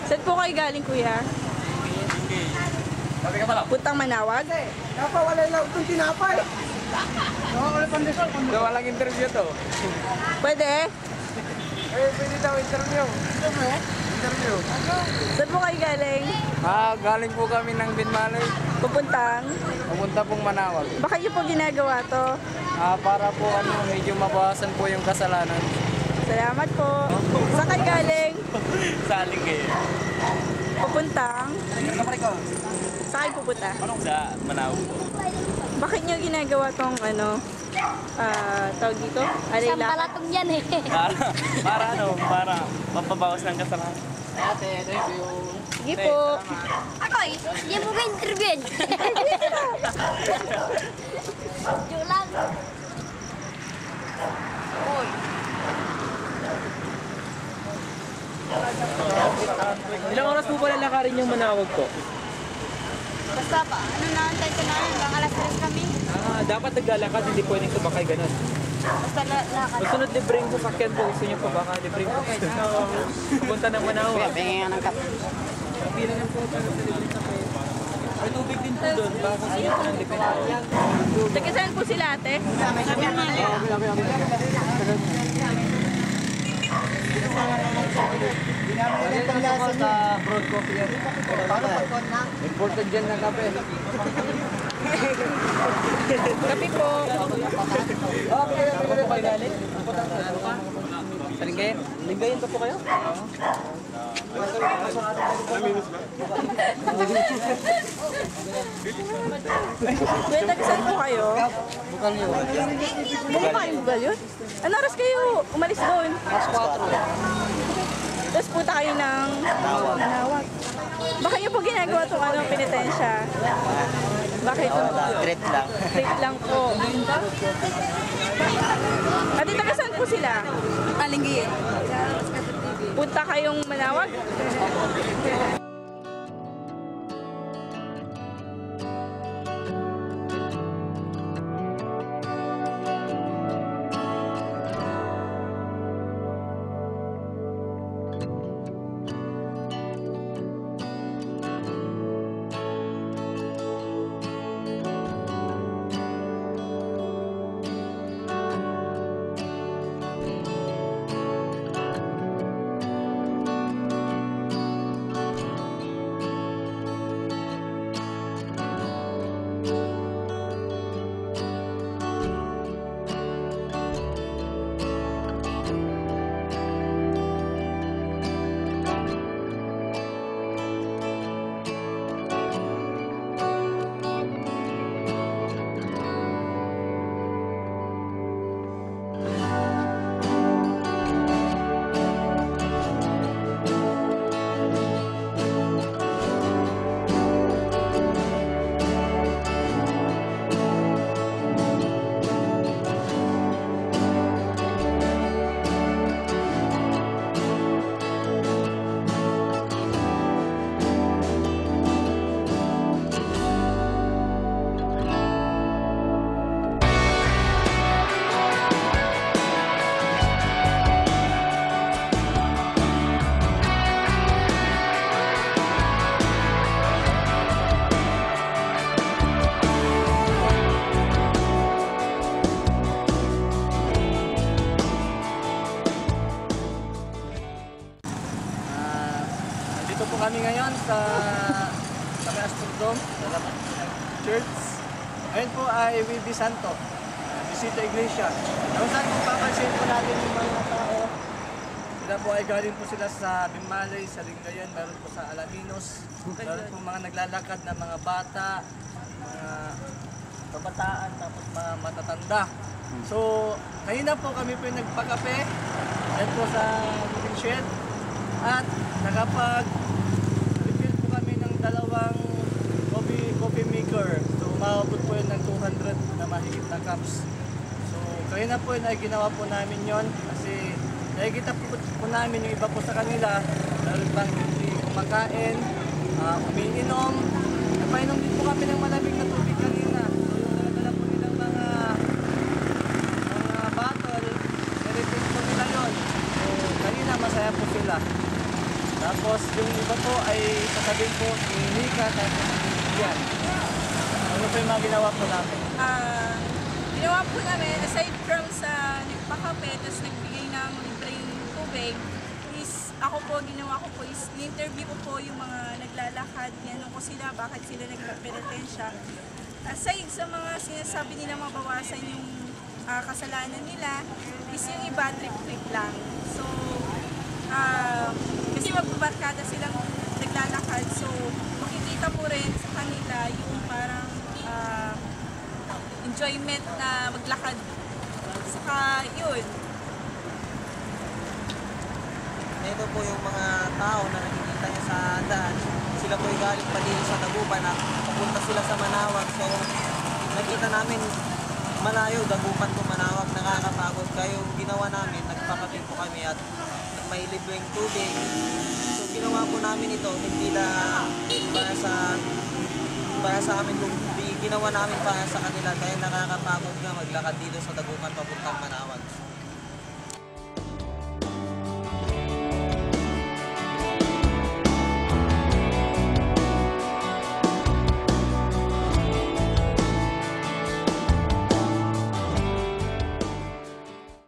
Saan po kayo galing, kuya? Puntang Manawag? Napawala lang itong tinapay. Walang interview to. Pwede? Pwede daw interview. Interview. Saan po kayo galing? Galing po kami ng Binmaloy. Pupunta pong Manawag. Bakit niyo po ginagawa to? Para po medyo mabawasan po yung kasalanan. Salamat po. Saan kayo galing? Sa Alingay. Saan kayo pupunta? Sa Manawag po. Bakit niyo ginagawa tong tawag dito? Isang palatong yan eh. Para mapabawas ng kasalanan. Sige po. Ako eh, hindi mo ba interview yan? Joke lang. Uy. Ilang oras po pala lakarin yung Manawag po? Basta pa, naantay ko na yun, bang alas 3 kami. Dapat naglalakad, hindi pwedeng sumakay ganun. Basta lakad. Sunod libreng sasakyan po, gusto niyo po baka libreng sasakyan. Pupunta ng Manawag. Pengen ng kap. Bilang ng po para sa libreng sasakyan. May tubig din po doon, baka gusto niyo po ng libreng. Taga saan po sila, ate? Sa broad coffee yan. Important dyan na kape. Kape po. Ano po kayo galing? Sa Lingayen? Lingayen pa po kayo? Kuya, taga saan po kayo? Bukal nyo. Bukal kayo ba yun? Ano oras kayo umalis doon? Mas 4. Tapos punta kayo ng Manawag. Bakit niyo po ginagawa itong penitensya? Bakit? Trip lang. Trip lang po. Ate, taga saan po sila? Alingay. Punta kayong Manawag? Dito po kami ngayon sa may Astrodome, sa Church. Ngayon po ay Wibi Santo, Visita Iglesia. Kung saan po papansin po natin yung mga tao. Sila po ay galing po sila sa Binmaloy, sa Lingayen, meron po sa Alaminos. Meron po mga naglalakad na mga bata, mga kabataan, tapos mga matatanda. So, kanina po kami po yung nagpakape. Yan po sa cooking shed. At nakapag-refill po kami ng dalawang coffee maker. So, umabot po yun ng 200 na mahigit na cups. So, kanina po yun ay ginawa po namin yon kasi nakikita po namin yung iba po sa kanila. Meron bang hindi kumakain, umiinom. Napainom din po kami ng malamig na tubig kanina. So, yung nagadala po nilang mga bottle, i-refill po nila yun. So, kanina masaya po sila. Tapos yung iba po ay sasabihin po ni Nika tapos yan. Ano po yung mga ginawa po namin? Ginawa po namin, aside from sa nagpakape, tapos nagbigay ng libreng tubig, is ako po, ginawa ko po is in-interview ko po yung mga naglalakad, tinanong ko sila bakit sila nagpa-penitensya. Aside sa mga sinasabi nila mabawasan yung kasalanan nila, is yung iba trip-trip lang. So, kasi magbabarkada silang naglalakad, so makikita po rin sa kanila yung parang enjoyment na maglakad. Saka yun. Ito po yung mga tao na nakikita niyo sa daan. Sila po galing pa din sa Dagupan na papunta sila sa Manawag. So, nakita namin malayo, Dagupan to Manawag, nakakapagod. Kaya yung ginawa namin, nagpakape po kami at may libreng tubig. So, ginawa po namin ito, hindi lang para sa amin, ginawa namin para sa kanila. Kaya nakakapagod nga maglakad dito sa Dagupan papuntang Manawag.